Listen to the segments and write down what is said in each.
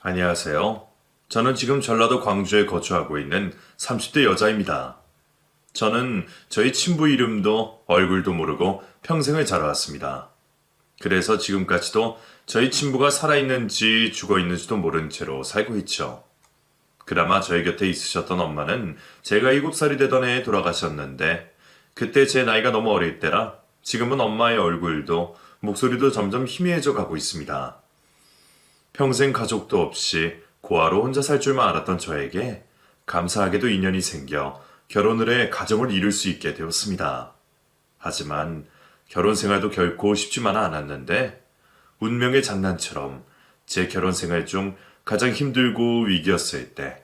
안녕하세요. 저는 지금 전라도 광주에 거주하고 있는 30대 여자입니다. 저는 저희 친부 이름도 얼굴도 모르고 평생을 자라왔습니다. 그래서 지금까지도 저희 친부가 살아있는지 죽어있는지도 모른 채로 살고 있죠. 그나마 저희 곁에 있으셨던 엄마는 제가 7살이 되던 해에 돌아가셨는데 그때 제 나이가 너무 어릴 때라 지금은 엄마의 얼굴도 목소리도 점점 희미해져 가고 있습니다. 평생 가족도 없이 고아로 혼자 살 줄만 알았던 저에게 감사하게도 인연이 생겨 결혼을 해 가정을 이룰 수 있게 되었습니다. 하지만 결혼 생활도 결코 쉽지만은 않았는데 운명의 장난처럼 제 결혼 생활 중 가장 힘들고 위기였을 때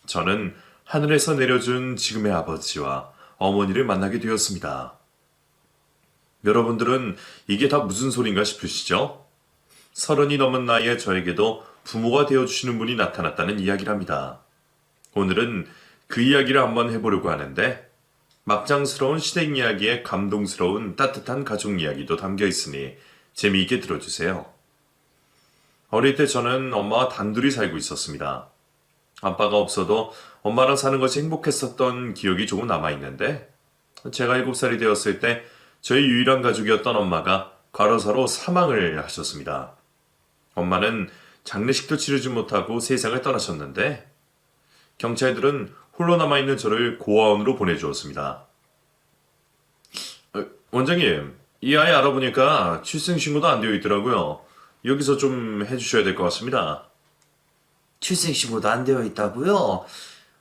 저는 하늘에서 내려준 지금의 아버지와 어머니를 만나게 되었습니다. 여러분들은 이게 다 무슨 소린가 싶으시죠? 30이 넘은 나이에 저에게도 부모가 되어주시는 분이 나타났다는 이야기랍니다. 오늘은 그 이야기를 한번 해보려고 하는데 막장스러운 시댁 이야기에 감동스러운 따뜻한 가족 이야기도 담겨 있으니 재미있게 들어주세요. 어릴 때 저는 엄마와 단둘이 살고 있었습니다. 아빠가 없어도 엄마랑 사는 것이 행복했었던 기억이 조금 남아있는데 제가 7살이 되었을 때 저희 유일한 가족이었던 엄마가 과로사로 사망을 하셨습니다. 엄마는 장례식도 치르지 못하고 세상을 떠나셨는데 경찰들은 홀로 남아있는 저를 고아원으로 보내주었습니다. 원장님, 이 아이 알아보니까 출생신고도 안 되어 있더라고요. 여기서 좀 해주셔야 될 것 같습니다. 출생신고도 안 되어 있다고요?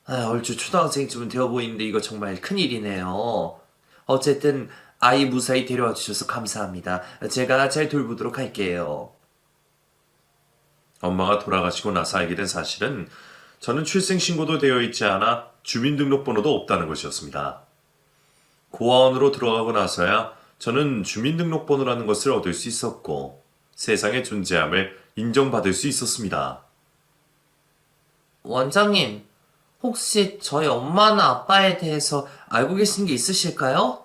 얼추 초등학생쯤은 되어 보이는데 이거 정말 큰일이네요. 어쨌든 아이 무사히 데려와 주셔서 감사합니다. 제가 잘 돌보도록 할게요. 엄마가 돌아가시고 나서 알게 된 사실은 저는 출생신고도 되어 있지 않아 주민등록번호도 없다는 것이었습니다. 고아원으로 들어가고 나서야 저는 주민등록번호라는 것을 얻을 수 있었고 세상의 존재함을 인정받을 수 있었습니다. 원장님, 혹시 저희 엄마나 아빠에 대해서 알고 계신 게 있으실까요?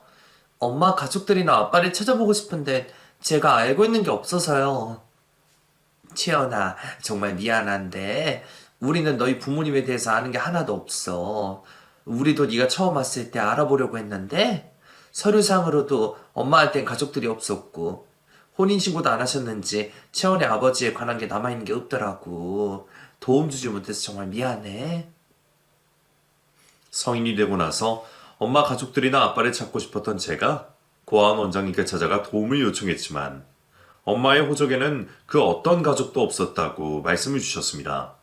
엄마 가족들이나 아빠를 찾아보고 싶은데 제가 알고 있는 게 없어서요. 채연아, 정말 미안한데 우리는 너희 부모님에 대해서 아는 게 하나도 없어. 우리도 네가 처음 왔을 때 알아보려고 했는데 서류상으로도 엄마한텐 가족들이 없었고 혼인신고도 안 하셨는지 채원의 아버지에 관한 게 남아있는 게 없더라고. 도움 주지 못해서 정말 미안해. 성인이 되고 나서 엄마 가족들이나 아빠를 찾고 싶었던 제가 고아원 원장님께 찾아가 도움을 요청했지만 엄마의 호적에는 그 어떤 가족도 없었다고 말씀을 주셨습니다.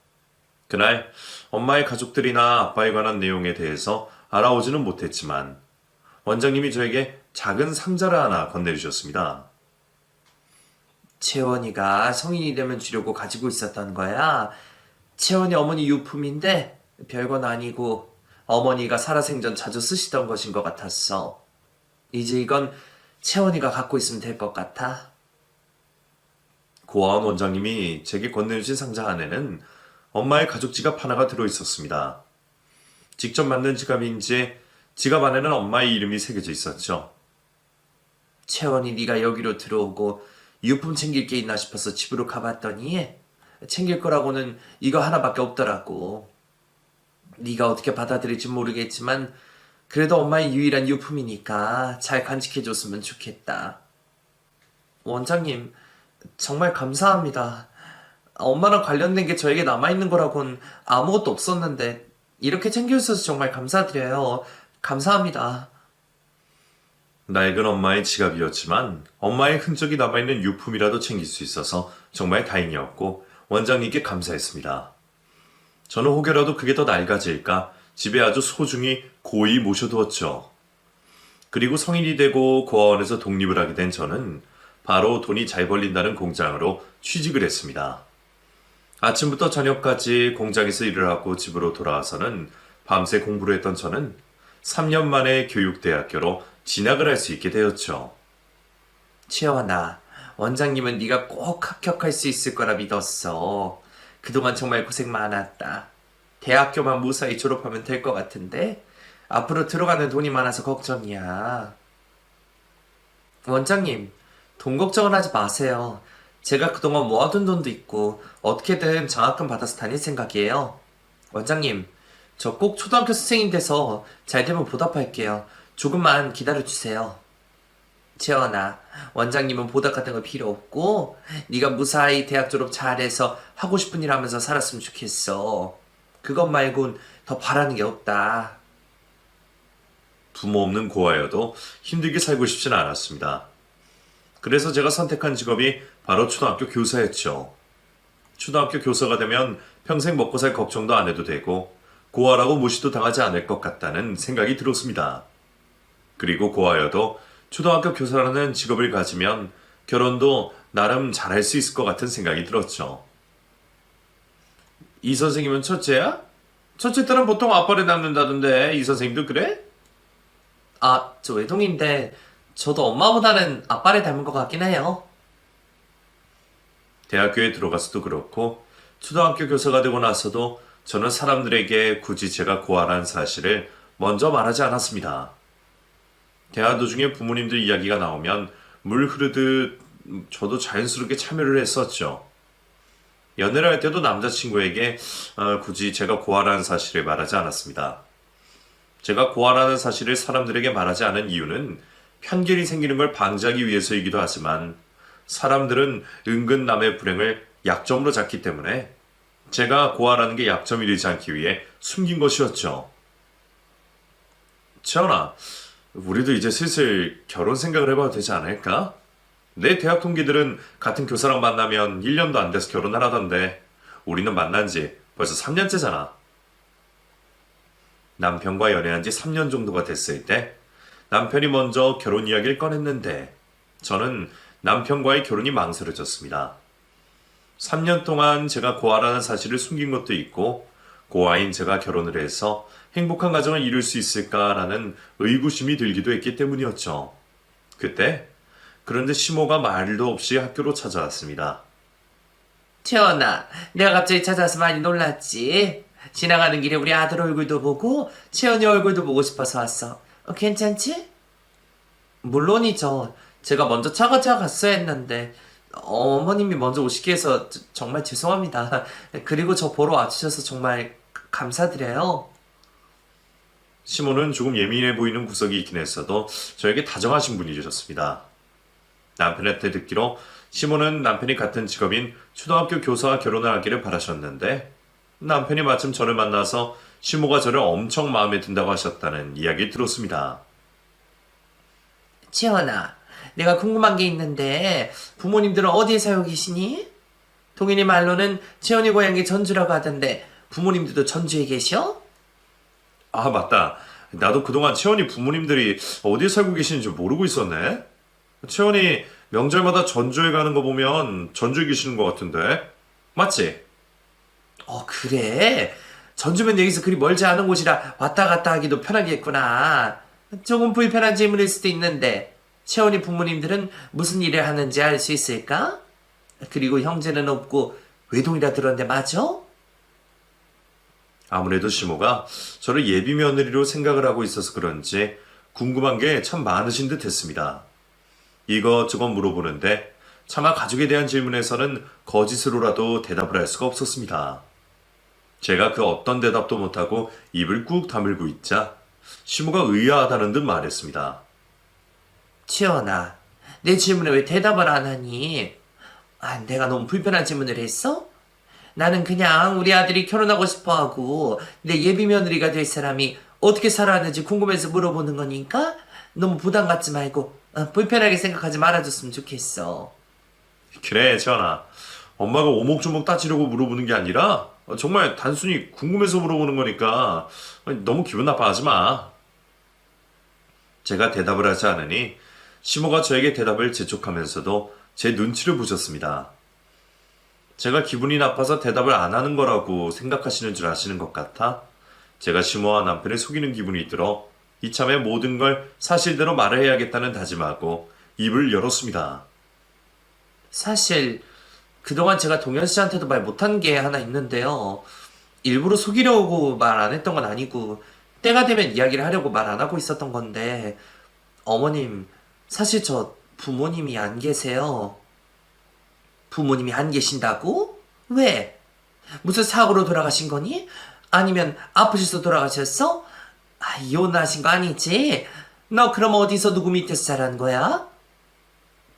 그날 엄마의 가족들이나 아빠에 관한 내용에 대해서 알아오지는 못했지만 원장님이 저에게 작은 상자를 하나 건네주셨습니다. 채원이가 성인이 되면 주려고 가지고 있었던 거야. 채원이 어머니 유품인데 별건 아니고 어머니가 살아생전 자주 쓰시던 것인 것 같았어. 이제 이건 채원이가 갖고 있으면 될 것 같아. 고아원 원장님이 제게 건네주신 상자 안에는 엄마의 가죽 지갑 하나가 들어있었습니다. 직접 만든 지갑인지 지갑 안에는 엄마의 이름이 새겨져 있었죠. 채원이 네가 여기로 들어오고 유품 챙길 게 있나 싶어서 집으로 가봤더니 챙길 거라고는 이거 하나밖에 없더라고. 네가 어떻게 받아들일지 모르겠지만 그래도 엄마의 유일한 유품이니까 잘 간직해줬으면 좋겠다. 원장님, 정말 감사합니다. 엄마랑 관련된 게 저에게 남아있는 거라곤 아무것도 없었는데 이렇게 챙겨주셔서 정말 감사드려요. 감사합니다. 낡은 엄마의 지갑이었지만 엄마의 흔적이 남아있는 유품이라도 챙길 수 있어서 정말 다행이었고 원장님께 감사했습니다. 저는 혹여라도 그게 더 낡아질까 집에 아주 소중히 고이 모셔두었죠. 그리고 성인이 되고 고아원에서 독립을 하게 된 저는 바로 돈이 잘 벌린다는 공장으로 취직을 했습니다. 아침부터 저녁까지 공장에서 일을 하고 집으로 돌아와서는 밤새 공부를 했던 저는 3년 만에 교육대학교로 진학을 할 수 있게 되었죠. 채원아, 원장님은 네가 꼭 합격할 수 있을 거라 믿었어. 그동안 정말 고생 많았다. 대학교만 무사히 졸업하면 될 것 같은데 앞으로 들어가는 돈이 많아서 걱정이야. 원장님, 돈 걱정은 하지 마세요. 제가 그동안 모아둔 돈도 있고 어떻게든 장학금 받아서 다닐 생각이에요. 원장님, 저 꼭 초등학교 선생님 돼서 잘 되면 보답할게요. 조금만 기다려주세요. 채원아, 원장님은 보답 같은 거 필요 없고 네가 무사히 대학 졸업 잘해서 하고 싶은 일 하면서 살았으면 좋겠어. 그것 말곤 더 바라는 게 없다. 부모 없는 고아여도 힘들게 살고 싶진 않았습니다. 그래서 제가 선택한 직업이 바로 초등학교 교사였죠. 초등학교 교사가 되면 평생 먹고 살 걱정도 안 해도 되고 고아라고 무시도 당하지 않을 것 같다는 생각이 들었습니다. 그리고 고아여도 초등학교 교사라는 직업을 가지면 결혼도 나름 잘할 수 있을 것 같은 생각이 들었죠. 이 선생님은 첫째야? 첫째 딸은 보통 아빠를 닮는다던데 이 선생님도 그래? 아, 저 외동인데 저도 엄마보다는 아빠를 닮은 것 같긴 해요. 대학교에 들어가서도 그렇고 초등학교 교사가 되고 나서도 저는 사람들에게 굳이 제가 고아라는 사실을 먼저 말하지 않았습니다. 대화 도중에 부모님들 이야기가 나오면 물 흐르듯 저도 자연스럽게 참여를 했었죠. 연애를 할 때도 남자친구에게 굳이 제가 고아라는 사실을 말하지 않았습니다. 제가 고아라는 사실을 사람들에게 말하지 않은 이유는 편견이 생기는 걸 방지하기 위해서이기도 하지만 사람들은 은근 남의 불행을 약점으로 잡기 때문에 제가 고아라는 게 약점이 되지 않기 위해 숨긴 것이었죠. 채원아, 우리도 이제 슬슬 결혼 생각을 해봐도 되지 않을까? 내 대학 동기들은 같은 교사랑 만나면 1년도 안 돼서 결혼을 하던데 우리는 만난 지 벌써 3년째잖아. 남편과 연애한 지 3년 정도가 됐을 때 남편이 먼저 결혼 이야기를 꺼냈는데 저는 남편과의 결혼이 망설여졌습니다. 3년 동안 제가 고아라는 사실을 숨긴 것도 있고 고아인 제가 결혼을 해서 행복한 가정을 이룰 수 있을까라는 의구심이 들기도 했기 때문이었죠. 그런데 시모가 말도 없이 학교로 찾아왔습니다. 채원아, 내가 갑자기 찾아와서 많이 놀랐지? 지나가는 길에 우리 아들 얼굴도 보고 채원이 얼굴도 보고 싶어서 왔어. 괜찮지? 물론이죠. 제가 먼저 차가 갔어야 했는데 어머님이 먼저 오시게 해서 정말 죄송합니다. 그리고 저 보러 와주셔서 정말 감사드려요. 시모는 조금 예민해 보이는 구석이 있긴 했어도 저에게 다정하신 분이셨습니다. 남편한테 듣기로 시모는 남편이 같은 직업인 초등학교 교사와 결혼을 하기를 바라셨는데 남편이 마침 저를 만나서 시모가 저를 엄청 마음에 든다고 하셨다는 이야기 들었습니다. 채원아, 내가 궁금한 게 있는데 부모님들은 어디에 살고 계시니? 동인이 말로는 채원이 고향이 전주라고 하던데 부모님들도 전주에 계셔? 아, 맞다. 나도 그동안 채원이 부모님들이 어디에 살고 계시는지 모르고 있었네. 채원이 명절마다 전주에 가는 거 보면 전주에 계시는 것 같은데. 맞지? 그래. 전주면 여기서 그리 멀지 않은 곳이라 왔다 갔다 하기도 편하겠구나. 조금 불편한 질문일 수도 있는데 채원이 부모님들은 무슨 일을 하는지 알 수 있을까? 그리고 형제는 없고 외동이라 들었는데 맞아? 아무래도 시모가 저를 예비 며느리로 생각을 하고 있어서 그런지 궁금한 게 참 많으신 듯 했습니다. 이것저것 물어보는데 차마 가족에 대한 질문에서는 거짓으로라도 대답을 할 수가 없었습니다. 제가 그 어떤 대답도 못하고 입을 꾹 다물고 있자 시모가 의아하다는 듯 말했습니다. 채원아, 내 질문에 왜 대답을 안 하니? 내가 너무 불편한 질문을 했어? 나는 그냥 우리 아들이 결혼하고 싶어 하고 내 예비 며느리가 될 사람이 어떻게 살아왔는지 궁금해서 물어보는 거니까 너무 부담 갖지 말고 불편하게 생각하지 말아줬으면 좋겠어. 그래, 채원아. 엄마가 오목조목 따지려고 물어보는 게 아니라 정말 단순히 궁금해서 물어보는 거니까 너무 기분 나빠하지 마. 제가 대답을 하지 않으니 시모가 저에게 대답을 재촉하면서도 제 눈치를 보셨습니다. 제가 기분이 나빠서 대답을 안 하는 거라고 생각하시는 줄 아시는 것 같아 제가 시모와 남편을 속이는 기분이 들어 이참에 모든 걸 사실대로 말을 해야겠다는 다짐하고 입을 열었습니다. 사실 그동안 제가 동현 씨한테도 말 못한 게 하나 있는데요. 일부러 속이려고 말 안 했던 건 아니고 때가 되면 이야기를 하려고 말 안 하고 있었던 건데 어머님, 사실 저 부모님이 안 계세요. 부모님이 안 계신다고? 왜? 무슨 사고로 돌아가신 거니? 아니면 아프셔서 돌아가셨어? 이혼하신 거 아니지? 너 그럼 어디서 누구 밑에서 자란 거야?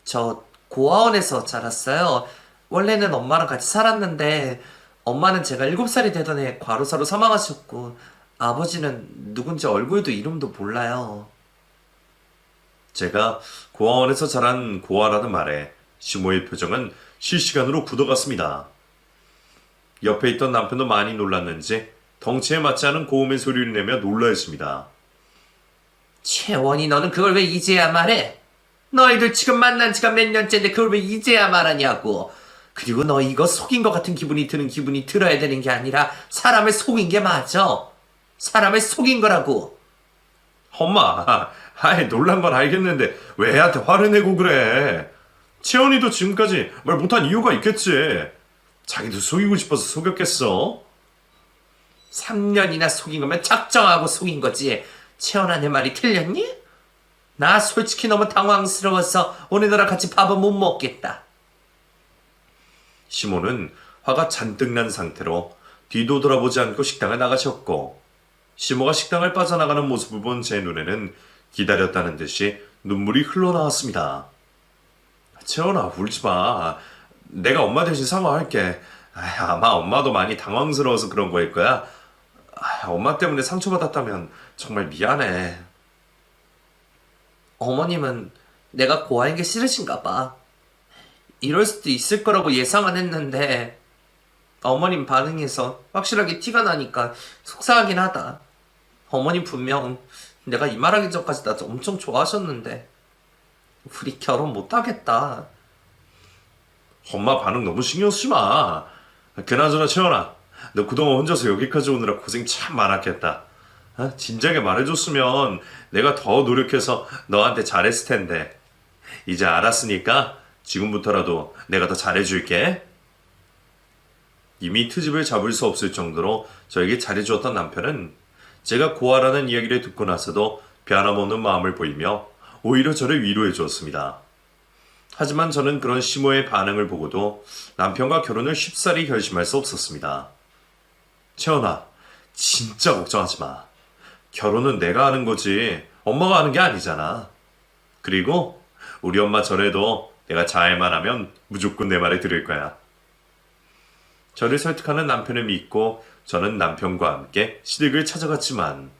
저 고아원에서 자랐어요. 원래는 엄마랑 같이 살았는데 엄마는 제가 7살이 되던 해 과로사로 사망하셨고 아버지는 누군지 얼굴도 이름도 몰라요. 제가 고아원에서 자란 고아라는 말에 시모의 표정은 실시간으로 굳어갔습니다. 옆에 있던 남편도 많이 놀랐는지 덩치에 맞지 않은 고음의 소리를 내며 놀라했습니다. 채원이 너는 그걸 왜 이제야 말해? 너희들 지금 만난 지가 몇 년째인데 그걸 왜 이제야 말하냐고. 그리고 너 이거 속인 것 같은 기분이 드는 기분이 들어야 되는 게 아니라 사람을 속인 게 맞아. 사람을 속인 거라고. 엄마, 놀란 건 알겠는데 왜 애한테 화를 내고 그래? 채원이도 지금까지 말 못한 이유가 있겠지. 자기도 속이고 싶어서 속였겠어? 3년이나 속인 거면 작정하고 속인 거지. 채원아 내 말이 틀렸니? 나 솔직히 너무 당황스러워서 오늘너랑 같이 밥은 못 먹겠다. 시모는 화가 잔뜩 난 상태로 뒤도 돌아보지 않고 식당을 나가셨고 시모가 식당을 빠져나가는 모습을 본 제 눈에는 기다렸다는 듯이 눈물이 흘러나왔습니다. 채원아 울지 마. 내가 엄마 대신 사과할게. 아마 엄마도 많이 당황스러워서 그런 거일 거야. 엄마 때문에 상처받았다면 정말 미안해. 어머님은 내가 고아인 게 싫으신가 봐. 이럴 수도 있을 거라고 예상은 했는데 어머님 반응에서 확실하게 티가 나니까 속상하긴 하다. 어머님 분명 내가 이 말하기 전까지 나 엄청 좋아하셨는데 우리 결혼 못하겠다. 엄마 반응 너무 신경 쓰지 마. 그나저나 채원아, 너 그동안 혼자서 여기까지 오느라 고생 참 많았겠다. 진작에 말해줬으면 내가 더 노력해서 너한테 잘했을 텐데. 이제 알았으니까 지금부터라도 내가 더 잘해줄게. 이미 트집을 잡을 수 없을 정도로 저에게 잘해주었던 남편은 제가 고아라는 이야기를 듣고 나서도 변함없는 마음을 보이며 오히려 저를 위로해 주었습니다. 하지만 저는 그런 시모의 반응을 보고도 남편과 결혼을 쉽사리 결심할 수 없었습니다. 채원아, 진짜 걱정하지 마. 결혼은 내가 하는 거지 엄마가 하는 게 아니잖아. 그리고 우리 엄마 전에도 내가 잘만 하면 무조건 내 말에 들을 거야. 저를 설득하는 남편을 믿고 저는 남편과 함께 시댁을 찾아갔지만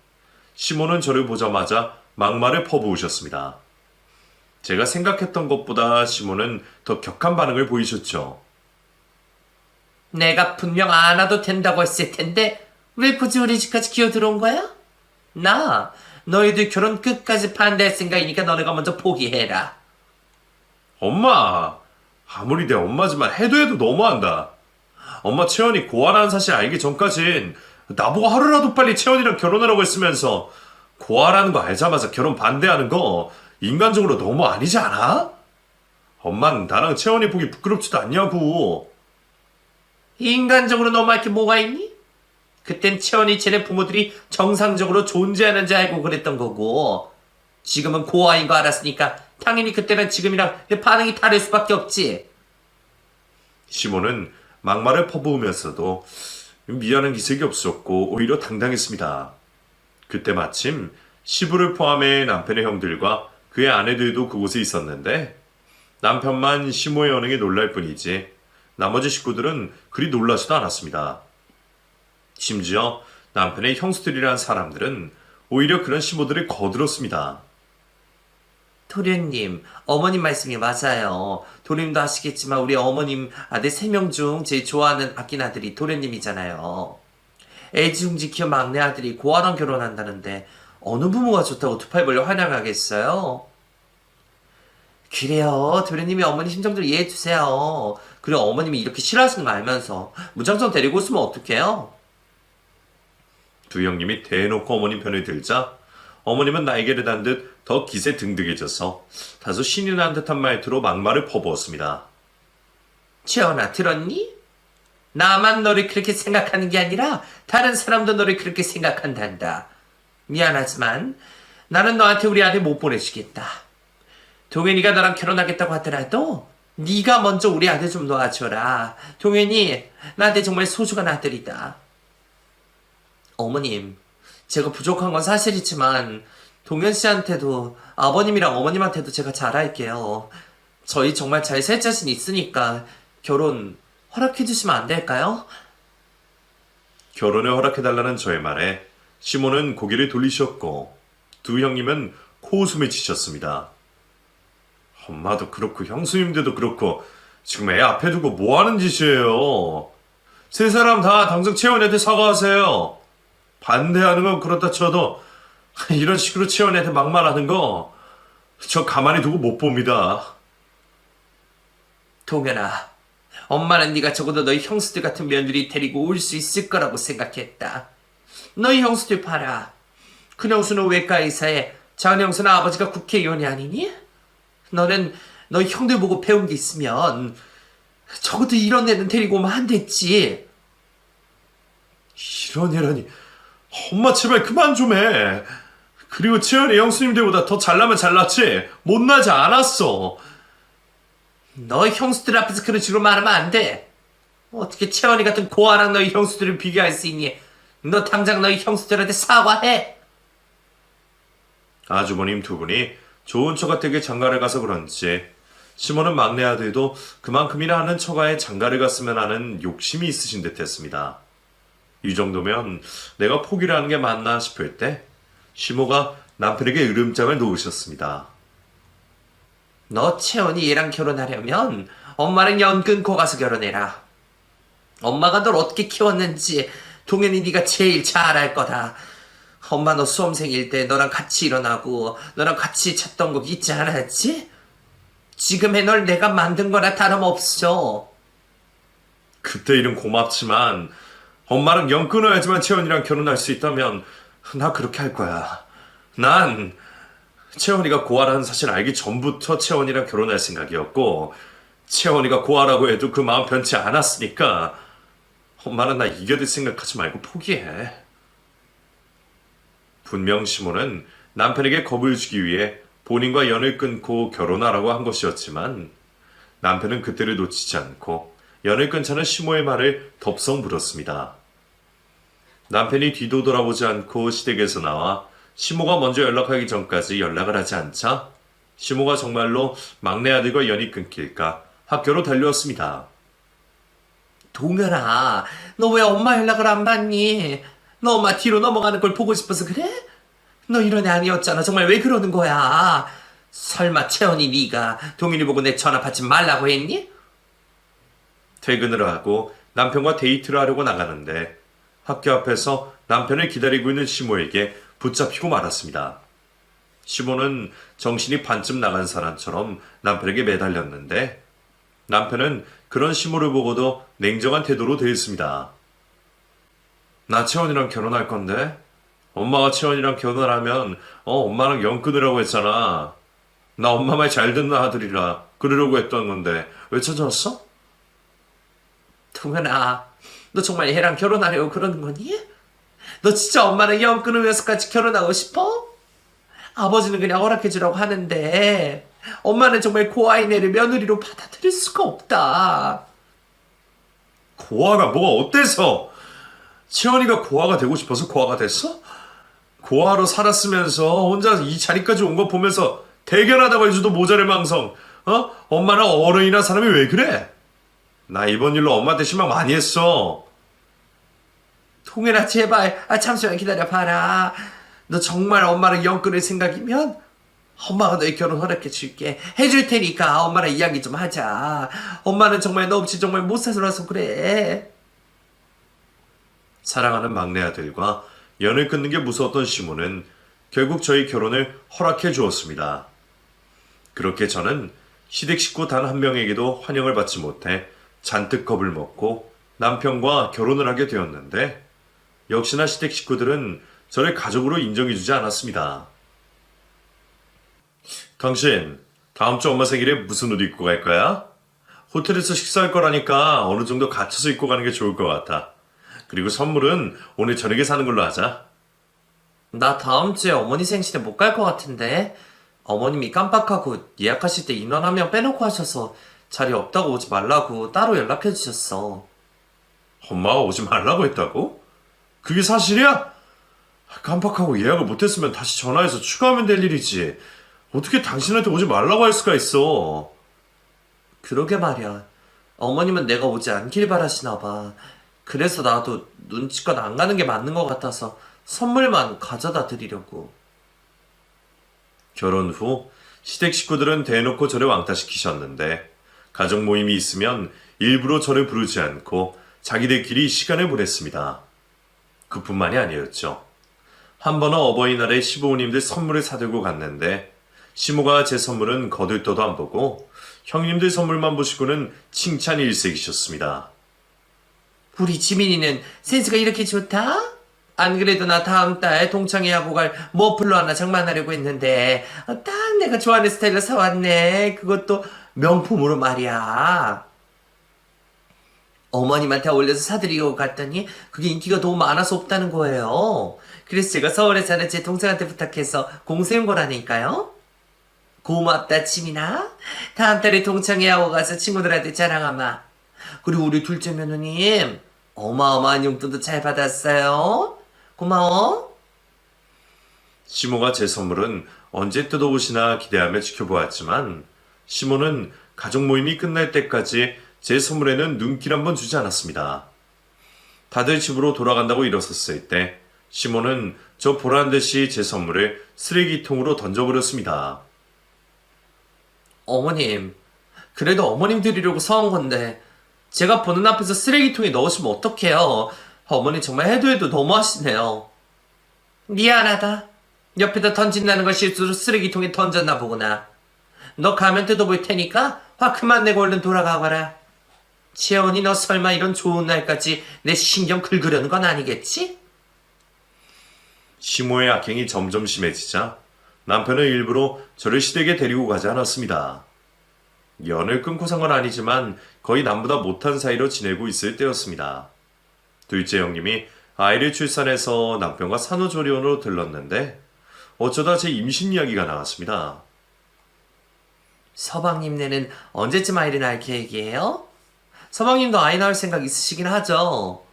시모는 저를 보자마자 막말을 퍼부으셨습니다. 제가 생각했던 것보다 시모는 더 격한 반응을 보이셨죠. 내가 분명 안 와도 된다고 했을 텐데 왜 굳이 우리 집까지 기어들어온 거야? 나 너희들 결혼 끝까지 반대할 생각이니까 너네가 먼저 포기해라. 엄마, 아무리 내 엄마지만 해도 너무한다. 엄마 채원이 고아라는 사실 알기 전까진 나보고 하루라도 빨리 채원이랑 결혼하라고 했으면서 고아라는 거 알자마자 결혼 반대하는 거 인간적으로 너무 아니지 않아? 엄마는 나랑 채원이 보기 부끄럽지도 않냐고. 인간적으로 너무할 게 뭐가 있니? 그땐 채원이 쟤네 부모들이 정상적으로 존재하는지 알고 그랬던 거고 지금은 고아인 거 알았으니까 당연히 그때는 지금이랑 반응이 다를 수밖에 없지. 시모는 막말을 퍼부으면서도 미안한 기색이 없었고 오히려 당당했습니다. 그때 마침 시부를 포함해 남편의 형들과 그의 아내들도 그곳에 있었는데 남편만 시모의 언행에 놀랄 뿐이지 나머지 식구들은 그리 놀라지도 않았습니다. 심지어 남편의 형수들이란 사람들은 오히려 그런 시모들을 거들었습니다. 도련님, 어머님 말씀이 맞아요. 도련님도 아시겠지만 우리 어머님 아들 3명 중 제일 좋아하는 아낀 아들이 도련님이잖아요. 애지중지 키운 막내 아들이 고아랑 결혼한다는데 어느 부모가 좋다고 두 팔 벌려 환영하겠어요? 그래요. 도련님이 어머니 심정 좀 이해해주세요. 그리고 어머님이 이렇게 싫어하시는 거 알면서 무작정 데리고 오시면 어떡해요? 두 형님이 대놓고 어머님 편을 들자 어머님은 날개를 단 듯 더 기세 등등해져서 다소 신이 난 듯한 말투로 막말을 퍼부었습니다. 채원아 들었니? 나만 너를 그렇게 생각하는 게 아니라 다른 사람도 너를 그렇게 생각한단다. 미안하지만 나는 너한테 우리 아들 못 보내주겠다. 동현이가 너랑 결혼하겠다고 하더라도 네가 먼저 우리 아들 좀 놓아줘라. 동현이 나한테 정말 소중한 아들이다. 어머님, 제가 부족한 건 사실이지만 동현 씨한테도 아버님이랑 어머님한테도 제가 잘할게요. 저희 정말 잘 살 자신 있으니까 결혼 허락해 주시면 안 될까요? 결혼을 허락해달라는 저의 말에 시몬은 고개를 돌리셨고 두 형님은 코웃음을 치셨습니다. 엄마도 그렇고 형수님들도 그렇고 지금 애 앞에 두고 뭐 하는 짓이에요? 세 사람 다 당장 채원이한테 사과하세요. 반대하는 건 그렇다 쳐도 이런 식으로 채원이한테 막말하는 거 저 가만히 두고 못 봅니다. 동현아, 엄마는 네가 적어도 너희 형수들 같은 며느리 데리고 올 수 있을 거라고 생각했다. 너희 형수들 봐라. 큰 형수는 외과의사에 작은 형수는 아버지가 국회의원이 아니니? 너는 너희 형들 보고 배운 게 있으면 적어도 이런 애는 데리고 오면 안 됐지. 이런 애라니. 엄마 제발 그만 좀 해. 그리고 채연이 형수님들보다 더 잘나면 잘났지 못나지 않았어. 너 형수들 앞에서 그런 식으로 말하면 안 돼. 어떻게 채원이 같은 고아랑 너희 형수들을 비교할 수 있니? 너 당장 너희 형수들한테 사과해. 아주버님 두 분이 좋은 처가 댁에 장가를 가서 그런지 시몬은 막내 아들도 그만큼이나 하는 처가에 장가를 갔으면 하는 욕심이 있으신 듯 했습니다. 이 정도면 내가 포기를 하는 게 맞나 싶을 때 시모가 남편에게 으름장을 놓으셨습니다. 너 채원이 얘랑 결혼하려면 엄마랑 연 끊고 가서 결혼해라. 엄마가 널 어떻게 키웠는지 동현이 네가 제일 잘 알 거다. 엄마 너 수험생일 때 너랑 같이 일어나고 너랑 같이 잤던 거 잊지 않았지? 지금의 널 내가 만든 거나 다름없어. 그때 일은 고맙지만 엄마랑 연 끊어야지만 채원이랑 결혼할 수 있다면 나 그렇게 할 거야. 난 채원이가 고아라는 사실 알기 전부터 채원이랑 결혼할 생각이었고 채원이가 고아라고 해도 그 마음 변치 않았으니까 엄마는 나 이겨낼 생각하지 말고 포기해. 분명 시몬은 남편에게 겁을 주기 위해 본인과 연을 끊고 결혼하라고 한 것이었지만 남편은 그때를 놓치지 않고 연을 끊자는 시모의 말을 덥석 물었습니다. 남편이 뒤도 돌아보지 않고 시댁에서 나와 시모가 먼저 연락하기 전까지 연락을 하지 않자 시모가 정말로 막내 아들과 연이 끊길까 학교로 달려왔습니다. 동현아, 너 왜 엄마 연락을 안 받니? 너 엄마 뒤로 넘어가는 걸 보고 싶어서 그래? 너 이런 애 아니었잖아. 정말 왜 그러는 거야? 설마 채원이 네가 동현이 보고 내 전화 받지 말라고 했니? 퇴근을 하고 남편과 데이트를 하려고 나가는데 학교 앞에서 남편을 기다리고 있는 시모에게 붙잡히고 말았습니다. 시모는 정신이 반쯤 나간 사람처럼 남편에게 매달렸는데 남편은 그런 시모를 보고도 냉정한 태도로 대했습니다. 나 채원이랑 결혼할 건데 엄마가 채원이랑 결혼하면 엄마랑 연 끊으라고 했잖아. 나 엄마 말 잘 듣는 아들이라 그러려고 했던 건데 왜 찾아왔어? 동현아, 너 정말 얘랑 결혼하려고 그러는 거니? 너 진짜 엄마랑 연 끊으면서까지 결혼하고 싶어? 아버지는 그냥 허락해주라고 하는데 엄마는 정말 고아인 애를 며느리로 받아들일 수가 없다. 고아가 뭐가 어때서? 채원이가 고아가 되고 싶어서 고아가 됐어? 고아로 살았으면서 혼자 이 자리까지 온 거 보면서 대견하다고 해줘도 모자랄 망성. 엄마랑 어른이란 사람이 왜 그래? 나 이번 일로 엄마한테 실망 많이 했어. 동현아, 제발 잠시만 기다려봐라. 너 정말 엄마랑 연 끊을 생각이면 엄마가 너의 결혼 허락해 줄게. 해줄 테니까 엄마랑 이야기 좀 하자. 엄마는 정말 너 없이 정말 못 살아서 그래. 사랑하는 막내 아들과 연을 끊는 게 무서웠던 시모는 결국 저희 결혼을 허락해 주었습니다. 그렇게 저는 시댁 식구 단 한 명에게도 환영을 받지 못해 잔뜩 겁을 먹고 남편과 결혼을 하게 되었는데 역시나 시댁 식구들은 저를 가족으로 인정해주지 않았습니다. 당신 다음 주 엄마 생일에 무슨 옷 입고 갈 거야? 호텔에서 식사할 거라니까 어느 정도 갖춰서 입고 가는 게 좋을 것 같아. 그리고 선물은 오늘 저녁에 사는 걸로 하자. 나 다음 주에 어머니 생신에 못 갈 것 같은데 어머님이 깜빡하고 예약하실 때 인원 한 명 빼놓고 하셔서 자리 없다고 오지 말라고 따로 연락해 주셨어. 엄마가 오지 말라고 했다고? 그게 사실이야? 깜빡하고 예약을 못했으면 다시 전화해서 추가하면 될 일이지. 어떻게 당신한테 오지 말라고 할 수가 있어? 그러게 말이야. 어머님은 내가 오지 않길 바라시나 봐. 그래서 나도 눈치껏 안 가는 게 맞는 것 같아서 선물만 가져다 드리려고. 결혼 후 시댁 식구들은 대놓고 저를 왕따시키셨는데 가족 모임이 있으면 일부러 저를 부르지 않고 자기들끼리 시간을 보냈습니다. 그뿐만이 아니었죠. 한 번은 어버이날에 시부모님들 선물을 사들고 갔는데 시모가 제 선물은 거들떠도 안 보고 형님들 선물만 보시고는 칭찬 일색이셨습니다. 우리 지민이는 센스가 이렇게 좋다? 안 그래도 나 다음 달 동창회 하고 갈 머플러 하나 장만하려고 했는데 딱 내가 좋아하는 스타일로 사왔네. 그것도 명품으로 말이야. 어머님한테 올려서 사드리고 갔더니 그게 인기가 너무 많아서 없다는 거예요. 그래서 제가 서울에 사는 제 동생한테 부탁해서 공세운 거라니까요. 고맙다 지민아. 다음 달에 동창회 하고 가서 친구들한테 자랑하마. 그리고 우리 둘째 며느님 어마어마한 용돈도 잘 받았어요. 고마워. 시모가 제 선물은 언제 뜯어오시나 기대하며 지켜보았지만 시모는 가족 모임이 끝날 때까지 제 선물에는 눈길 한번 주지 않았습니다. 다들 집으로 돌아간다고 일어섰을 때 시모는 저 보란 듯이 제 선물을 쓰레기통으로 던져버렸습니다. 어머님, 그래도 어머님 드리려고 사온 건데 제가 보는 앞에서 쓰레기통에 넣으시면 어떡해요. 어머니 정말 해도 너무하시네요. 미안하다. 옆에다 던진다는 걸 실수로 쓰레기통에 던졌나 보구나. 너 가면 뜯어볼 테니까 화 그만 내고 얼른 돌아가거라. 채원이 너 설마 이런 좋은 날까지 내 신경 긁으려는 건 아니겠지? 시모의 악행이 점점 심해지자 남편은 일부러 저를 시댁에 데리고 가지 않았습니다. 연을 끊고 산 건 아니지만 거의 남보다 못한 사이로 지내고 있을 때였습니다. 둘째 형님이 아이를 출산해서 남편과 산후조리원으로 들렀는데 어쩌다 제 임신 이야기가 나왔습니다. 서방님네는 언제쯤 아이를 낳을 계획이에요? 서방님도 아이 낳을 생각 있으시긴 하죠?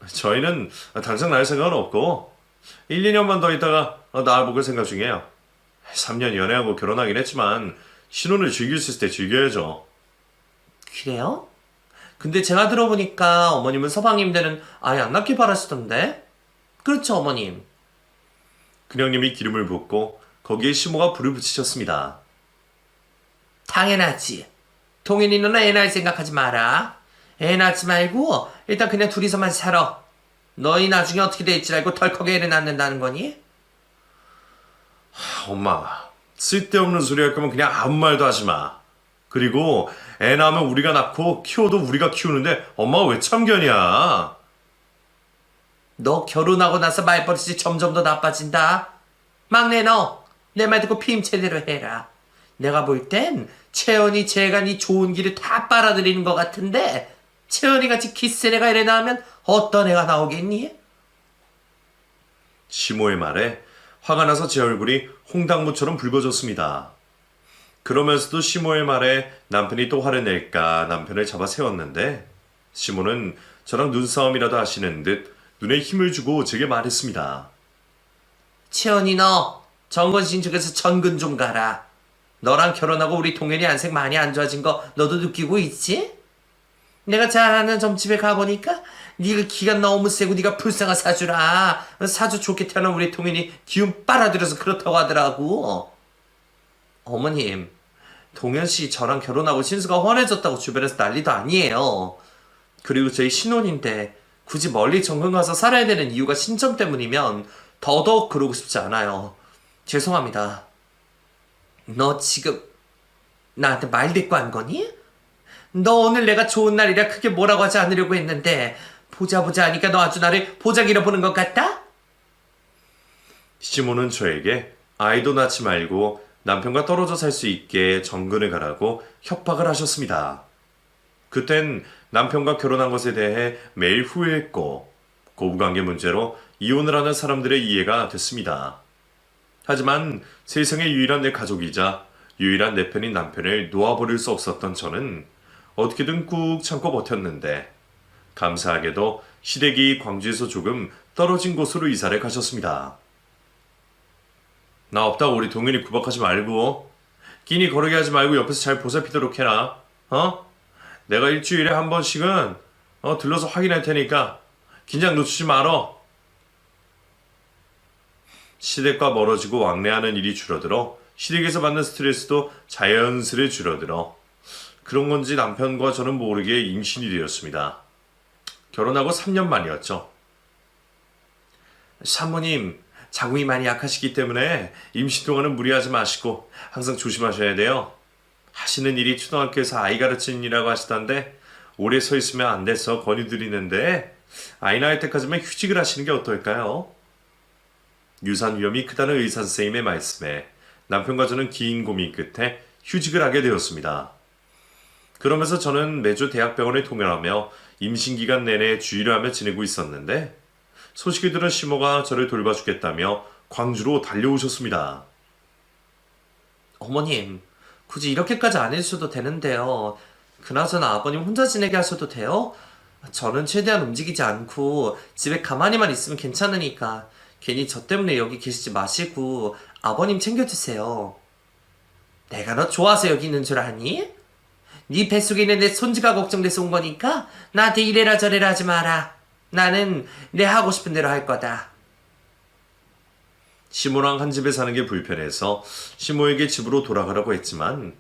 저희는 당장 낳을 생각은 없고 1, 2년만 더 있다가 낳아볼 생각 중이에요. 3년 연애하고 결혼하긴 했지만 신혼을 즐길 수 있을 때 즐겨야죠. 그래요? 근데 제가 들어보니까 어머님은 서방님들은 아예 안 낳길 바라시던데? 그렇죠, 어머님? 큰형님이 기름을 붓고 거기에 시모가 불을 붙이셨습니다. 당연하지. 동현이 누나 애 낳을 생각하지 마라. 애 낳지 말고 일단 그냥 둘이서만 살아. 너희 나중에 어떻게 될지 알고 덜컥 애를 낳는다는 거니? 엄마, 쓸데없는 소리 할 거면 그냥 아무 말도 하지 마. 그리고 애 낳으면 우리가 낳고 키워도 우리가 키우는데 엄마가 왜 참견이야? 너 결혼하고 나서 말버릇이 점점 더 나빠진다. 막내 너, 내 말 듣고 피임 제대로 해라. 내가 볼 땐 채연이 쟤가 네 좋은 길을 다 빨아들이는 것 같은데 채연이 같이 기센 애가 이래 나오면 어떤 애가 나오겠니? 시모의 말에 화가 나서 제 얼굴이 홍당무처럼 붉어졌습니다. 그러면서도 시모의 말에 남편이 또 화를 낼까 남편을 잡아 세웠는데 시모는 저랑 눈싸움이라도 하시는 듯 눈에 힘을 주고 제게 말했습니다. 채연이 너 정건신 쪽에서 전근 좀 가라. 너랑 결혼하고 우리 동현이 안색 많이 안 좋아진 거 너도 느끼고 있지? 내가 잘 아는 점집에 가보니까 네가 기가 너무 세고 네가 불쌍한 사주라. 사주 좋게 태어난 우리 동현이 기운 빨아들여서 그렇다고 하더라고. 어머님, 동현씨 저랑 결혼하고 신수가 훤해졌다고 주변에서 난리도 아니에요. 그리고 저희 신혼인데 굳이 멀리 정근 가서 살아야 되는 이유가 신점 때문이면 더더욱 그러고 싶지 않아요. 죄송합니다. 너 지금 나한테 말 대꾸 한 거니? 너 오늘 내가 좋은 날이라 크게 뭐라고 하지 않으려고 했는데 보자 하니까 너 아주 나를 보자기로 보는 것 같다? 시모는 저에게 아이도 낳지 말고 남편과 떨어져 살 수 있게 정근을 가라고 협박을 하셨습니다. 그땐 남편과 결혼한 것에 대해 매일 후회했고 고부관계 문제로 이혼을 하는 사람들의 이해가 됐습니다. 하지만 세상에 유일한 내 가족이자 유일한 내 편인 남편을 놓아버릴 수 없었던 저는 어떻게든 꾹 참고 버텼는데 감사하게도 시댁이 광주에서 조금 떨어진 곳으로 이사를 가셨습니다. 나 없다고 우리 동현이 구박하지 말고 끼니 거르게 하지 말고 옆에서 잘 보살피도록 해라. 내가 일주일에 한 번씩은 들러서 확인할 테니까 긴장 놓치지 말어. 시댁과 멀어지고 왕래하는 일이 줄어들어 시댁에서 받는 스트레스도 자연스레 줄어들어 그런 건지 남편과 저는 모르게 임신이 되었습니다. 결혼하고 3년 만이었죠. 사모님, 자궁이 많이 약하시기 때문에 임신 동안은 무리하지 마시고 항상 조심하셔야 돼요. 하시는 일이 초등학교에서 아이 가르치는 일이라고 하시던데 오래 서 있으면 안 돼서 권유드리는데 아이 낳을 때까지만 휴직을 하시는 게 어떨까요? 유산 위험이 크다는 의사 선생님의 말씀에 남편과 저는 긴 고민 끝에 휴직을 하게 되었습니다. 그러면서 저는 매주 대학병원에 통연하며 임신기간 내내 주의를 하며 지내고 있었는데 소식을 들은 시모가 저를 돌봐주겠다며 광주로 달려오셨습니다. 어머님, 굳이 이렇게까지 안 해주셔도 되는데요. 그나저나 아버님 혼자 지내게 하셔도 돼요? 저는 최대한 움직이지 않고 집에 가만히만 있으면 괜찮으니까 괜히 저 때문에 여기 계시지 마시고 아버님 챙겨주세요. 내가 너 좋아서 여기 있는 줄 아니? 네 뱃속에 있는 내 손주가 걱정돼서 온 거니까 나한테 이래라 저래라 하지 마라. 나는 내 하고 싶은 대로 할 거다. 시모랑 한 집에 사는 게 불편해서 시모에게 집으로 돌아가라고 했지만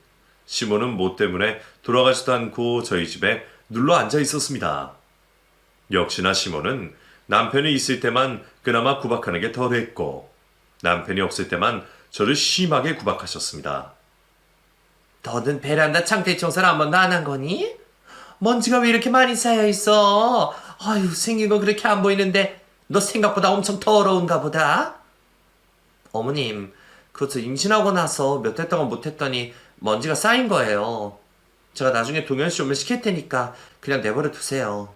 시모는 뭐 때문에 돌아가지도 않고 저희 집에 눌러 앉아 있었습니다. 역시나 시모는 남편이 있을 때만 그나마 구박하는 게 덜했고 남편이 없을 때만 저를 심하게 구박하셨습니다. 너는 베란다 창틀 청소를 한 번도 안 한 거니? 먼지가 왜 이렇게 많이 쌓여있어? 아유, 생긴 거 그렇게 안 보이는데 너 생각보다 엄청 더러운가 보다. 어머님, 그것도 임신하고 나서 몇 달 동안 못했더니 먼지가 쌓인 거예요. 제가 나중에 동현 씨 오면 시킬 테니까 그냥 내버려 두세요.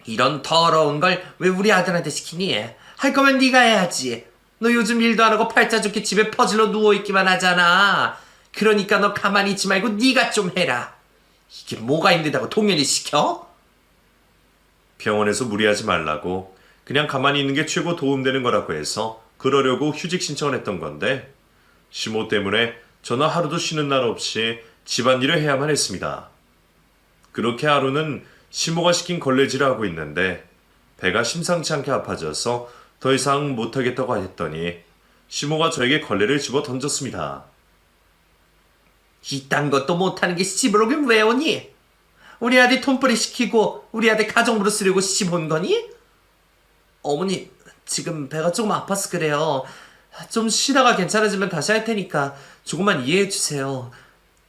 이런 더러운 걸 왜 우리 아들한테 시키니? 할 거면 네가 해야지. 너 요즘 일도 안 하고 팔자 좋게 집에 퍼질러 누워있기만 하잖아. 그러니까 너 가만히 있지 말고 네가 좀 해라. 이게 뭐가 힘들다고 동현이 시켜? 병원에서 무리하지 말라고 그냥 가만히 있는 게 최고 도움되는 거라고 해서 그러려고 휴직 신청을 했던 건데 시모 때문에 저는 하루도 쉬는 날 없이 집안일을 해야만 했습니다. 그렇게 하루는 시모가 시킨 걸레질을 하고 있는데 배가 심상치 않게 아파져서 더 이상 못하겠다고 했더니 시모가 저에게 걸레를 집어 던졌습니다. 이딴 것도 못하는 게 시집을 오긴 왜 오니? 우리 아들 돈벌이 시키고 우리 아들 가정부로 쓰려고 시집 온 거니? 어머니, 지금 배가 조금 아파서 그래요. 좀 쉬다가 괜찮아지면 다시 할 테니까 조금만 이해해 주세요.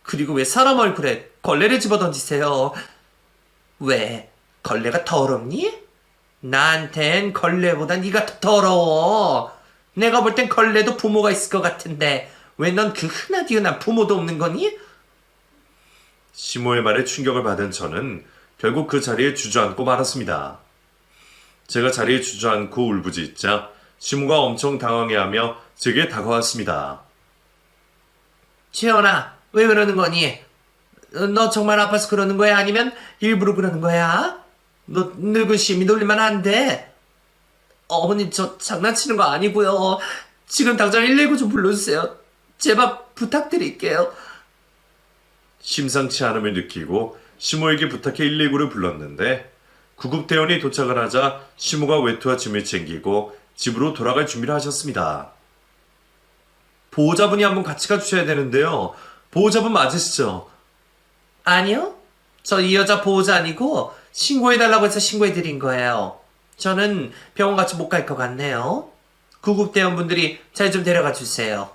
그리고 왜 사람 얼굴에 걸레를 집어 던지세요? 왜? 걸레가 더럽니? 나한텐 걸레보다 네가 더 더러워. 내가 볼 땐 걸레도 부모가 있을 것 같은데 왜 넌 그 흔하디흔한 부모도 없는 거니? 시모의 말에 충격을 받은 저는 결국 그 자리에 주저앉고 말았습니다. 제가 자리에 주저앉고 울부짖자 시모가 엄청 당황해하며 제게 다가왔습니다. 지연아, 왜 그러는 거니? 너 정말 아파서 그러는 거야? 아니면 일부러 그러는 거야? 너 늙은 시미 놀리면 안 돼. 어머님, 저 장난치는 거 아니고요. 지금 당장 119 좀 불러주세요. 제발 부탁드릴게요. 심상치 않음을 느끼고 시모에게 부탁해 119를 불렀는데 구급대원이 도착을 하자 시모가 외투와 짐을 챙기고 집으로 돌아갈 준비를 하셨습니다. 보호자분이 한번 같이 가주셔야 되는데요. 보호자분 맞으시죠? 아니요. 저 이 여자 보호자 아니고 신고해달라고 해서 신고해드린 거예요. 저는 병원 같이 못 갈 것 같네요. 구급대원분들이 잘 좀 데려가 주세요.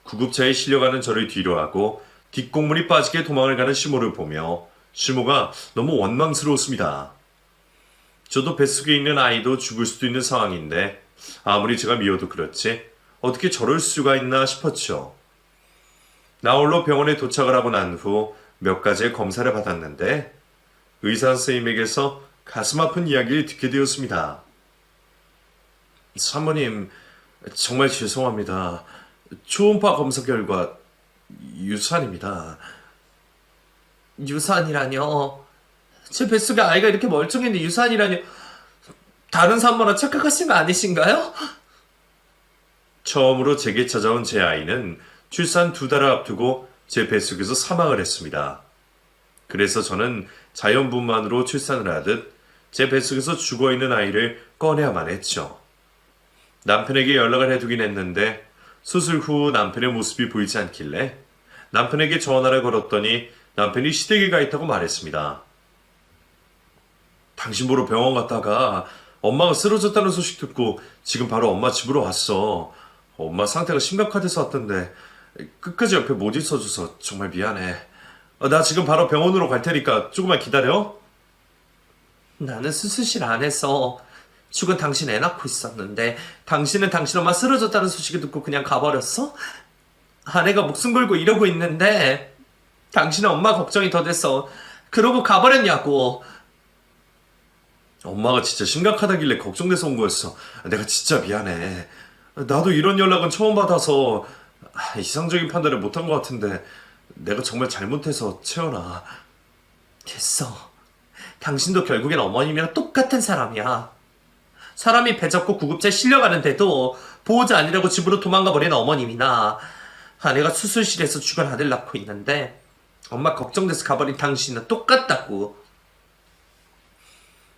구급차에 실려가는 저를 뒤로하고 뒷공문이 빠지게 도망을 가는 시모를 보며 시모가 너무 원망스러웠습니다. 저도 뱃속에 있는 아이도 죽을 수도 있는 상황인데 아무리 제가 미워도 그렇지 어떻게 저럴 수가 있나 싶었죠. 나홀로 병원에 도착을 하고 난 후 몇 가지의 검사를 받았는데 의사 선생님에게서 가슴 아픈 이야기를 듣게 되었습니다. 사모님, 정말 죄송합니다. 초음파 검사 결과 유산입니다. 유산이라뇨? 제 뱃속에 아이가 이렇게 멀쩡했는데 유산이라뇨? 다른 산모랑 착각하신 거 아니신가요? 처음으로 제게 찾아온 제 아이는 출산 2달을 앞두고 제 뱃속에서 사망을 했습니다. 그래서 저는 자연분만으로 출산을 하듯 제 뱃속에서 죽어있는 아이를 꺼내야만 했죠. 남편에게 연락을 해두긴 했는데 수술 후 남편의 모습이 보이지 않길래 남편에게 전화를 걸었더니 남편이 시댁에 가 있다고 말했습니다. 당신 보러 병원 갔다가 엄마가 쓰러졌다는 소식 듣고 지금 바로 엄마 집으로 왔어. 엄마 상태가 심각하대서 왔던데 끝까지 옆에 못 있어줘서 정말 미안해. 나 지금 바로 병원으로 갈 테니까 조금만 기다려. 나는 수술실 안에서 죽은 당신 애 낳고 있었는데 당신은 당신 엄마 쓰러졌다는 소식을 듣고 그냥 가버렸어? 아내가 목숨 걸고 이러고 있는데 당신은 엄마 걱정이 더 돼서 그러고 가버렸냐고. 엄마가 진짜 심각하다길래 걱정돼서 온 거였어. 내가 진짜 미안해. 나도 이런 연락은 처음 받아서 이상적인 판단을 못한 것 같은데 내가 정말 잘못해서 채연아. 됐어. 당신도 결국엔 어머님이랑 똑같은 사람이야. 사람이 배 잡고 구급차에 실려가는데도 보호자 아니라고 집으로 도망가 버린 어머님이나 아내가 수술실에서 죽은 아들 낳고 있는데 엄마 걱정돼서 가버린 당신은 똑같다고.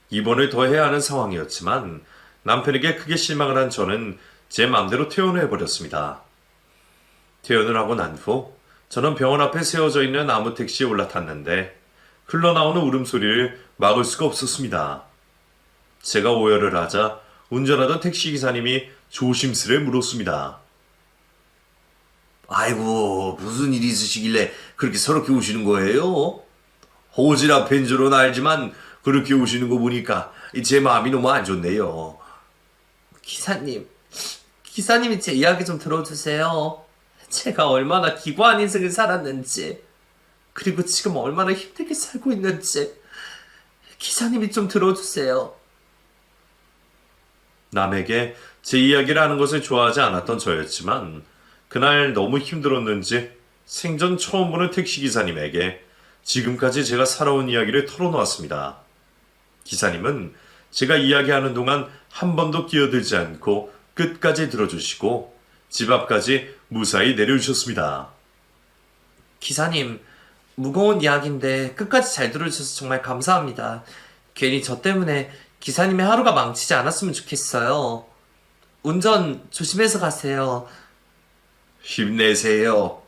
입원을 더 해야 하는 상황이었지만 남편에게 크게 실망을 한 저는 제 마음대로 퇴원을 해버렸습니다. 퇴원을 하고 난 후 저는 병원 앞에 세워져 있는 나무 택시에 올라탔는데 흘러나오는 울음소리를 막을 수가 없었습니다. 제가 오열을 하자 운전하던 택시기사님이 조심스레 물었습니다. 아이고, 무슨 일이 있으시길래 그렇게 서럽게 우시는 거예요? 호지라 뵌 줄은 알지만 그렇게 우시는 거 보니까 제 마음이 너무 안 좋네요. 기사님이 제 이야기 좀 들어주세요. 제가 얼마나 기구한 인생을 살았는지, 그리고 지금 얼마나 힘들게 살고 있는지 기사님이 좀 들어주세요. 남에게 제 이야기를 하는 것을 좋아하지 않았던 저였지만 그날 너무 힘들었는지 생전 처음 보는 택시기사님에게 지금까지 제가 살아온 이야기를 털어놓았습니다. 기사님은 제가 이야기하는 동안 한 번도 끼어들지 않고 끝까지 들어주시고 집 앞까지 무사히 내려주셨습니다. 기사님, 무거운 이야기인데 끝까지 잘 들어주셔서 정말 감사합니다. 괜히 저 때문에 기사님의 하루가 망치지 않았으면 좋겠어요. 운전 조심해서 가세요. 힘내세요.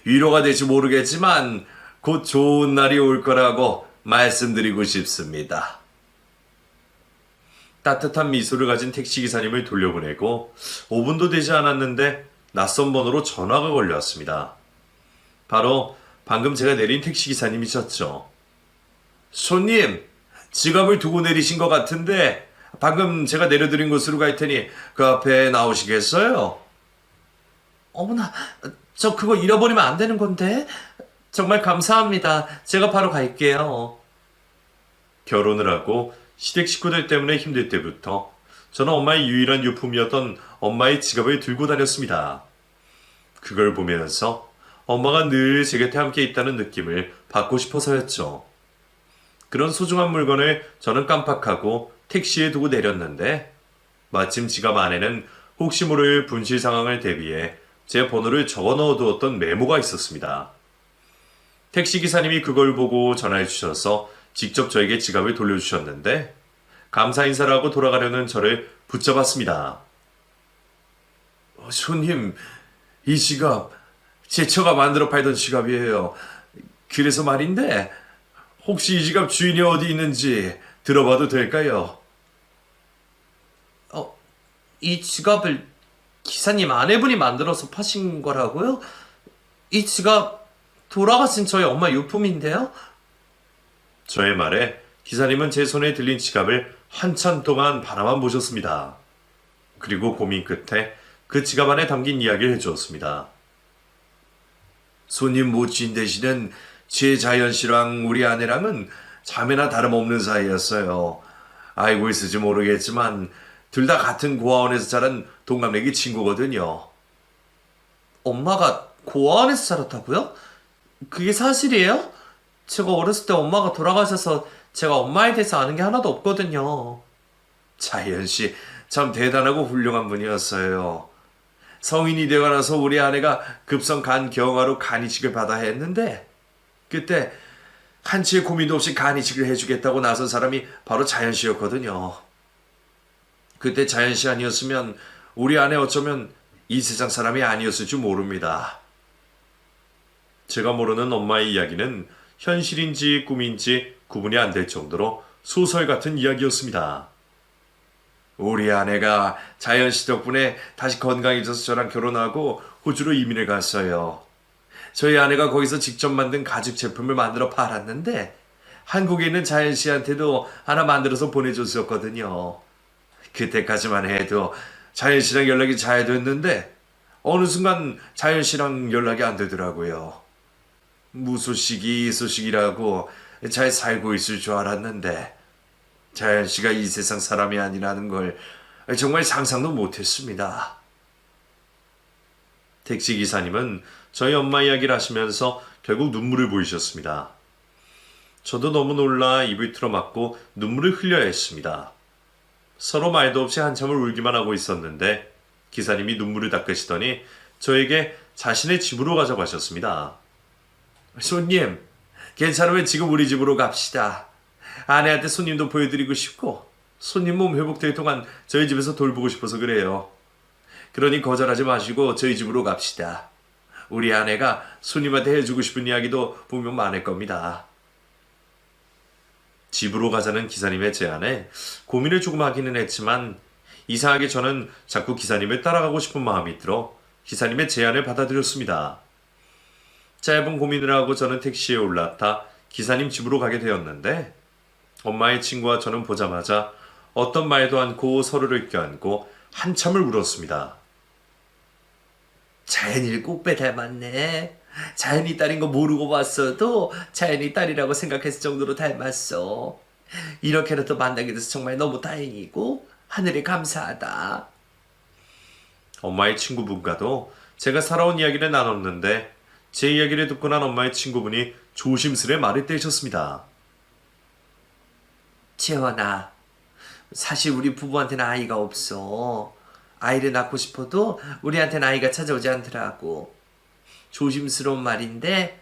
위로가 될지 모르겠지만 곧 좋은 날이 올 거라고 말씀드리고 싶습니다. 따뜻한 미소를 가진 택시기사님을 돌려보내고 5분도 되지 않았는데 낯선 번호로 전화가 걸려왔습니다. 바로 방금 제가 내린 택시기사님이셨죠. 손님, 지갑을 두고 내리신 것 같은데 방금 제가 내려드린 곳으로 갈 테니 그 앞에 나오시겠어요? 어머나, 저 그거 잃어버리면 안 되는 건데. 정말 감사합니다. 제가 바로 갈게요. 결혼을 하고 시댁 식구들 때문에 힘들 때부터 저는 엄마의 유일한 유품이었던 엄마의 지갑을 들고 다녔습니다. 그걸 보면서 엄마가 늘 제 곁에 함께 있다는 느낌을 받고 싶어서였죠. 그런 소중한 물건을 저는 깜빡하고 택시에 두고 내렸는데 마침 지갑 안에는 혹시 모를 분실 상황을 대비해 제 번호를 적어 넣어두었던 메모가 있었습니다. 택시기사님이 그걸 보고 전화해 주셔서 직접 저에게 지갑을 돌려주셨는데 감사 인사를 하고 돌아가려는 저를 붙잡았습니다. 손님, 이 지갑 제 처가 만들어 팔던 지갑이에요. 그래서 말인데 혹시 이 지갑 주인이 어디 있는지 들어봐도 될까요? 이 지갑을 기사님 아내분이 만들어서 파신 거라고요? 이 지갑 돌아가신 저희 엄마 유품인데요? 저의 말에 기사님은 제 손에 들린 지갑을 한참 동안 바라만 보셨습니다. 그리고 고민 끝에 그 지갑 안에 담긴 이야기를 해주었습니다. 손님 모친 대신은 제 자연 씨랑 우리 아내랑은 자매나 다름없는 사이였어요. 알고 있을지 모르겠지만 둘 다 같은 고아원에서 자란 동갑내기 친구거든요. 엄마가 고아원에서 자랐다고요? 그게 사실이에요? 제가 어렸을 때 엄마가 돌아가셔서 제가 엄마에 대해서 아는 게 하나도 없거든요. 자연 씨, 참 대단하고 훌륭한 분이었어요. 성인이 되고 나서 우리 아내가 급성 간 경화로 간 이식을 받아야 했는데, 그때 한치의 고민도 없이 간 이식을 해주겠다고 나선 사람이 바로 자연 씨였거든요. 그때 자연 씨 아니었으면 우리 아내 어쩌면 이 세상 사람이 아니었을 줄 모릅니다. 제가 모르는 엄마의 이야기는 현실인지 꿈인지 구분이 안 될 정도로 소설 같은 이야기였습니다. 우리 아내가 자연 씨 덕분에 다시 건강해져서 저랑 결혼하고 호주로 이민을 갔어요. 저희 아내가 거기서 직접 만든 가죽 제품을 만들어 팔았는데 한국에 있는 자연 씨한테도 하나 만들어서 보내줬었거든요. 그때까지만 해도 자연 씨랑 연락이 잘 됐는데 어느 순간 자연 씨랑 연락이 안 되더라고요. 무소식이 소식이라고 잘 살고 있을 줄 알았는데 자연 씨가 이 세상 사람이 아니라는 걸 정말 상상도 못했습니다. 택시기사님은 저희 엄마 이야기를 하시면서 결국 눈물을 보이셨습니다. 저도 너무 놀라 입을 틀어막고 눈물을 흘려야 했습니다. 서로 말도 없이 한참을 울기만 하고 있었는데 기사님이 눈물을 닦으시더니 저에게 자신의 집으로 가져가셨습니다. 손님, 괜찮으면 지금 우리 집으로 갑시다. 아내한테 손님도 보여드리고 싶고 손님 몸 회복될 동안 저희 집에서 돌보고 싶어서 그래요. 그러니 거절하지 마시고 저희 집으로 갑시다. 우리 아내가 손님한테 해주고 싶은 이야기도 분명 많을 겁니다. 집으로 가자는 기사님의 제안에 고민을 조금 하기는 했지만 이상하게 저는 자꾸 기사님을 따라가고 싶은 마음이 들어 기사님의 제안을 받아들였습니다. 짧은 고민을 하고 저는 택시에 올라타 기사님 집으로 가게 되었는데 엄마의 친구와 저는 보자마자 어떤 말도 않고 서로를 껴안고 한참을 울었습니다. 자연이를 꼭배 닮았네. 자연이 딸인 거 모르고 봤어도 자연이 딸이라고 생각했을 정도로 닮았어. 이렇게라도 만나게 돼서 정말 너무 다행이고 하늘에 감사하다. 엄마의 친구분과도 제가 살아온 이야기를 나눴는데 제 이야기를 듣고 난 엄마의 친구분이 조심스레 말을 떼셨습니다. 재원아, 사실 우리 부부한테는 아이가 없어. 아이를 낳고 싶어도 우리한테는 아이가 찾아오지 않더라고. 조심스러운 말인데,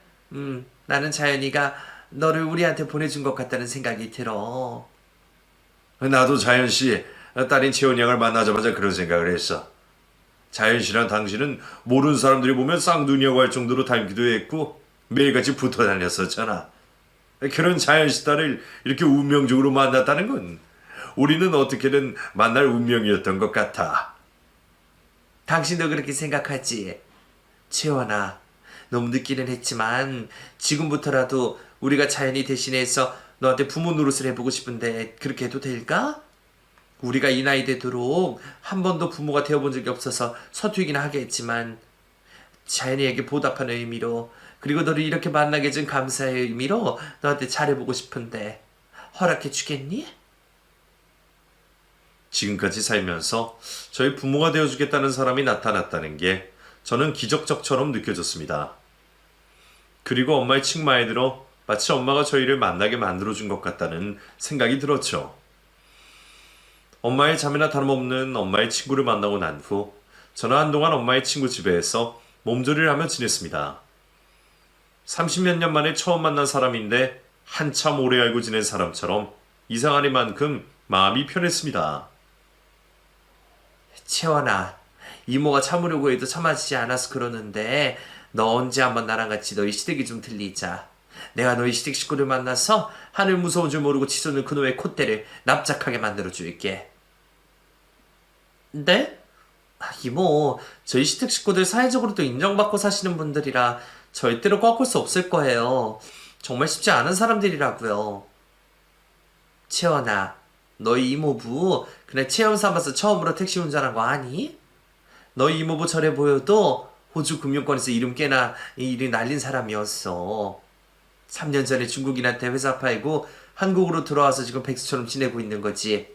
나는 자연이가 너를 우리한테 보내준 것 같다는 생각이 들어. 나도 자연 씨, 딸인 채원이 양을 만나자마자 그런 생각을 했어. 자연 씨랑 당신은 모르는 사람들이 보면 쌍둥이라고 할 정도로 닮기도 했고 매일같이 붙어 다녔었잖아. 그런 자연 씨 딸을 이렇게 운명적으로 만났다는 건 우리는 어떻게든 만날 운명이었던 것 같아. 당신도 그렇게 생각하지? 채원아, 너무 늦기는 했지만 지금부터라도 우리가 자연이 대신해서 너한테 부모 노릇을 해보고 싶은데 그렇게 해도 될까? 우리가 이 나이 되도록 한 번도 부모가 되어본 적이 없어서 서투이긴 하겠지만 자연이에게 보답하는 의미로 그리고 너를 이렇게 만나게 해준 감사의 의미로 너한테 잘해보고 싶은데 허락해 주겠니? 지금까지 살면서 저희 부모가 되어주겠다는 사람이 나타났다는 게 저는 기적적처럼 느껴졌습니다. 그리고 엄마의 칭마에 들어 마치 엄마가 저희를 만나게 만들어준 것 같다는 생각이 들었죠. 엄마의 자매나 다름없는 엄마의 친구를 만나고 난 후 저는 한동안 엄마의 친구 집에서 몸조리를 하며 지냈습니다. 30몇 년 만에 처음 만난 사람인데 한참 오래 알고 지낸 사람처럼 이상하니만큼 마음이 편했습니다. 채원아, 이모가 참으려고 해도 참아지지 않아서 그러는데 너 언제 한번 나랑 같이 너희 시댁이 좀 들리자. 내가 너희 시댁 식구를 만나서 하늘 무서운 줄 모르고 치솟는 그놈의 콧대를 납작하게 만들어줄게. 네? 이모, 저희 시댁 식구들 사회적으로도 인정받고 사시는 분들이라 절대로 꺾을 수 없을 거예요. 정말 쉽지 않은 사람들이라고요. 채원아, 너희 이모부 그날 체험 삼아서 처음으로 택시 운전한 거 아니? 너희 이모부 저래 보여도 호주 금융권에서 이름 꽤나 일이 날린 사람이었어. 3년 전에 중국인한테 회사 팔고 한국으로 들어와서 지금 백수처럼 지내고 있는 거지.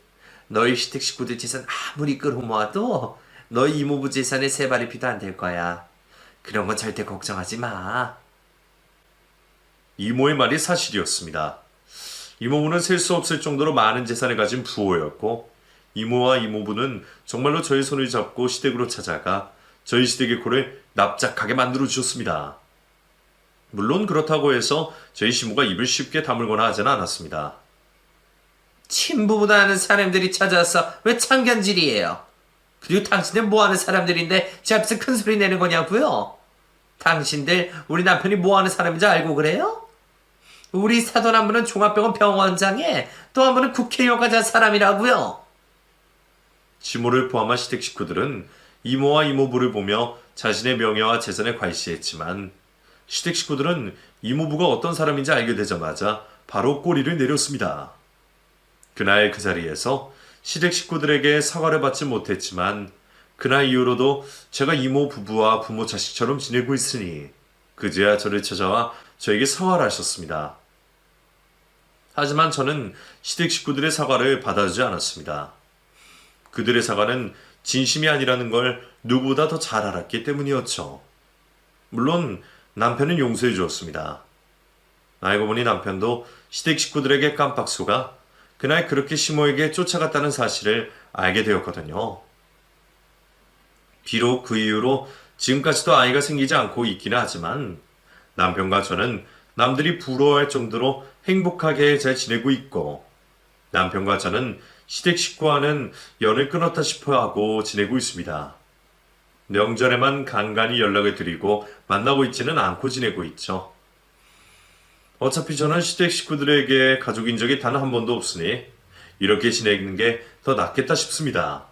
너희 시댁 식구들 재산 아무리 끌어모아도 너희 이모부 재산의 3발의 피도 안 될 거야. 그런 건 절대 걱정하지 마. 이모의 말이 사실이었습니다. 이모부는 셀 수 없을 정도로 많은 재산을 가진 부호였고 이모와 이모부는 정말로 저의 손을 잡고 시댁으로 찾아가 저희 시댁의 코를 납작하게 만들어 주셨습니다. 물론 그렇다고 해서 저희 시모가 입을 쉽게 다물거나 하지는 않았습니다. 친부보다 하는 사람들이 찾아와서 왜 참견질이에요? 그리고 당신들 뭐하는 사람들인데 제 앞에서 큰 소리 내는 거냐고요? 당신들 우리 남편이 뭐하는 사람인지 알고 그래요? 우리 사돈 한 분은 종합병원 병원장에 또 한 분은 국회의원까지 한 사람이라고요. 시모를 포함한 시댁 식구들은 이모와 이모부를 보며 자신의 명예와 재산에 괄시했지만 시댁 식구들은 이모부가 어떤 사람인지 알게 되자마자 바로 꼬리를 내렸습니다. 그날 그 자리에서 시댁 식구들에게 사과를 받지 못했지만 그날 이후로도 제가 이모 부부와 부모 자식처럼 지내고 있으니 그제야 저를 찾아와 저에게 사과를 하셨습니다. 하지만 저는 시댁 식구들의 사과를 받아주지 않았습니다. 그들의 사과는 진심이 아니라는 걸 누구보다 더 잘 알았기 때문이었죠. 물론 남편은 용서해 주었습니다. 알고 보니 남편도 시댁 식구들에게 깜빡 속아 그날 그렇게 시모에게 쫓아갔다는 사실을 알게 되었거든요. 비록 그 이후로 지금까지도 아이가 생기지 않고 있기는 하지만 남편과 저는 남들이 부러워할 정도로 행복하게 잘 지내고 있고 남편과 저는 시댁 식구와는 연을 끊었다 싶어 하고 지내고 있습니다. 명절에만 간간히 연락을 드리고 만나고 있지는 않고 지내고 있죠. 어차피 저는 시댁 식구들에게 가족인 적이 단 한 번도 없으니 이렇게 지내는 게 더 낫겠다 싶습니다.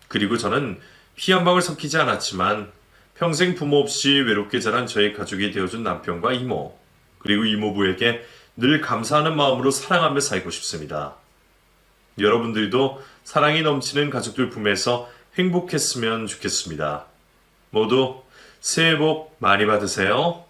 그리고 저는 피 한 방울 섞이지 않았지만 평생 부모 없이 외롭게 자란 저의 가족이 되어준 남편과 이모, 그리고 이모부에게 늘 감사하는 마음으로 사랑하며 살고 싶습니다. 여러분들도 사랑이 넘치는 가족들 품에서 행복했으면 좋겠습니다. 모두 새해 복 많이 받으세요.